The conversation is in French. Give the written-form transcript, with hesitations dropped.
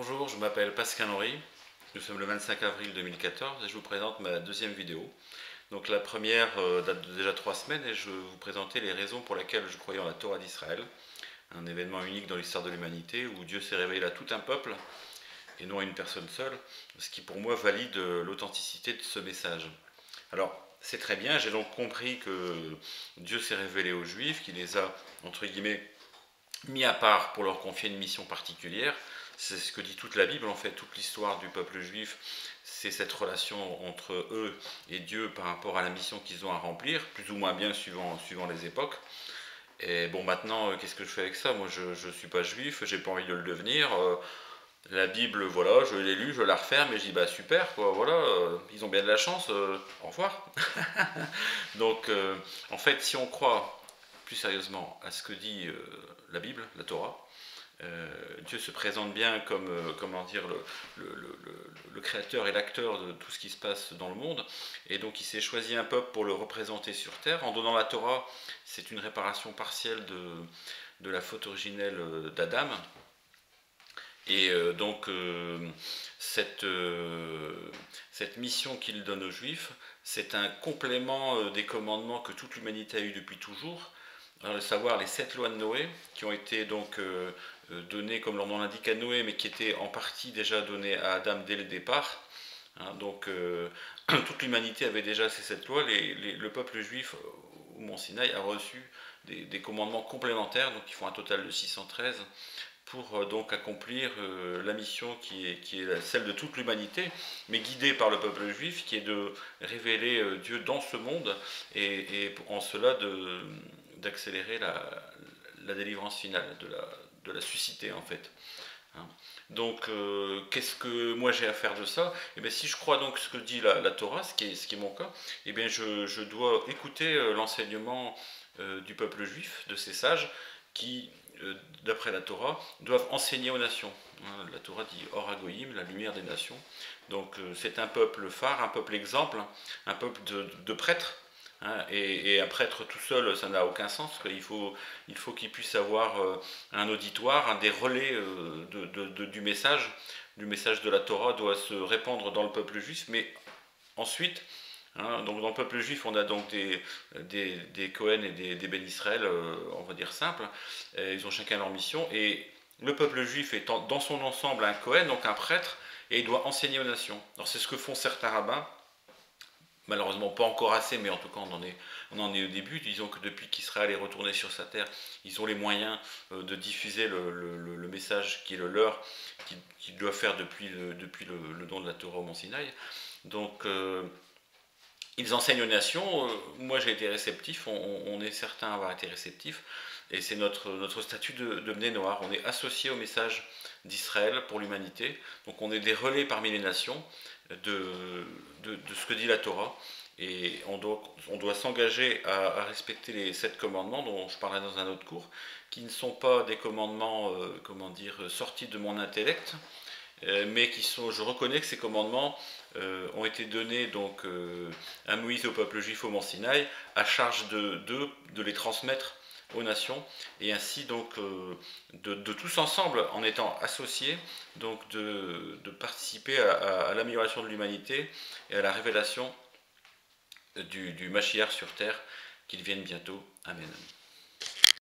Bonjour, je m'appelle Pascal Henry, nous sommes le 25 avril 2014 et je vous présente ma deuxième vidéo. Donc la première date de déjà 3 semaines et je vais vous présenter les raisons pour lesquelles je croyais en la Torah d'Israël, un événement unique dans l'histoire de l'humanité où Dieu s'est révélé à tout un peuple et non à une personne seule, ce qui pour moi valide l'authenticité de ce message. Alors c'est très bien, j'ai donc compris que Dieu s'est révélé aux Juifs, qu'il les a entre guillemets mis à part pour leur confier une mission particulière. C'est ce que dit toute la Bible, en fait, toute l'histoire du peuple juif, c'est cette relation entre eux et Dieu par rapport à la mission qu'ils ont à remplir, plus ou moins bien suivant les époques. Et bon, maintenant, qu'est-ce que je fais avec ça? Moi, je ne suis pas juif, j'ai pas envie de le devenir. La Bible, voilà, je l'ai lue, je la referme et je dis, bah super, quoi, voilà, ils ont bien de la chance, au revoir. Donc, en fait, si on croit plus sérieusement à ce que dit la Bible, la Torah, Dieu se présente bien comme comment dire, le créateur et l'acteur de tout ce qui se passe dans le monde, et donc il s'est choisi un peuple pour le représenter sur terre. En donnant la Torah, c'est une réparation partielle de la faute originelle d'Adam, et cette mission qu'il donne aux Juifs, c'est un complément des commandements que toute l'humanité a eu depuis toujours, à savoir les 7 lois de Noé, qui ont été donc données, comme leur nom l'indique, à Noé, mais qui étaient en partie déjà données à Adam dès le départ. Hein, donc toute l'humanité avait déjà ces 7 lois. Le peuple juif au Mont Sinaï a reçu des commandements complémentaires, donc ils font un total de 613, pour donc accomplir la mission qui est celle de toute l'humanité, mais guidée par le peuple juif, qui est de révéler Dieu dans ce monde, et en cela d'accélérer la délivrance finale, de la susciter en fait. Hein. Donc, qu'est-ce que moi j'ai à faire de ça? Et bien, si je crois donc ce que dit la Torah, ce qui est mon cas, et bien je dois écouter l'enseignement du peuple juif, de ces sages, qui, d'après la Torah, doivent enseigner aux nations. Hein, la Torah dit Or Hagoyim, la lumière des nations. Donc, c'est un peuple phare, un peuple exemple, un peuple de prêtres. Hein, et un prêtre tout seul, ça n'a aucun sens. Il faut qu'il puisse avoir un auditoire, des relais du message. Du message de la Torah doit se répandre dans le peuple juif, mais ensuite, hein, donc dans le peuple juif, on a donc des Cohen et des Ben Israël, on va dire simples. Ils ont chacun leur mission. Et le peuple juif est dans son ensemble un Cohen, donc un prêtre, et il doit enseigner aux nations. Alors c'est ce que font certains rabbins. Malheureusement pas encore assez, mais en tout cas on en est au début. Disons que depuis qu'Israël est retourné sur sa terre, ils ont les moyens de diffuser le message qui est le leur, qu'ils doivent faire depuis le don de la Torah au Mont Sinaï. Donc ils enseignent aux nations. Moi j'ai été réceptif, on est certains à avoir été réceptifs, et c'est notre statut de Bnei Noir. On est associé au message d'Israël pour l'humanité, donc on est des relais parmi les nations de ce que dit la Torah, et on doit s'engager à respecter les 7 commandements dont je parlerai dans un autre cours, qui ne sont pas des commandements comment dire, sortis de mon intellect, mais qui sont, je reconnais que ces commandements ont été donnés donc à Moïse et au peuple juif au Mont Sinaï, à charge de les transmettre aux nations, et ainsi donc de tous ensemble, en étant associés, donc de participer à l'amélioration de l'humanité et à la révélation du Mashiach sur terre, qu'il vienne bientôt. Amen.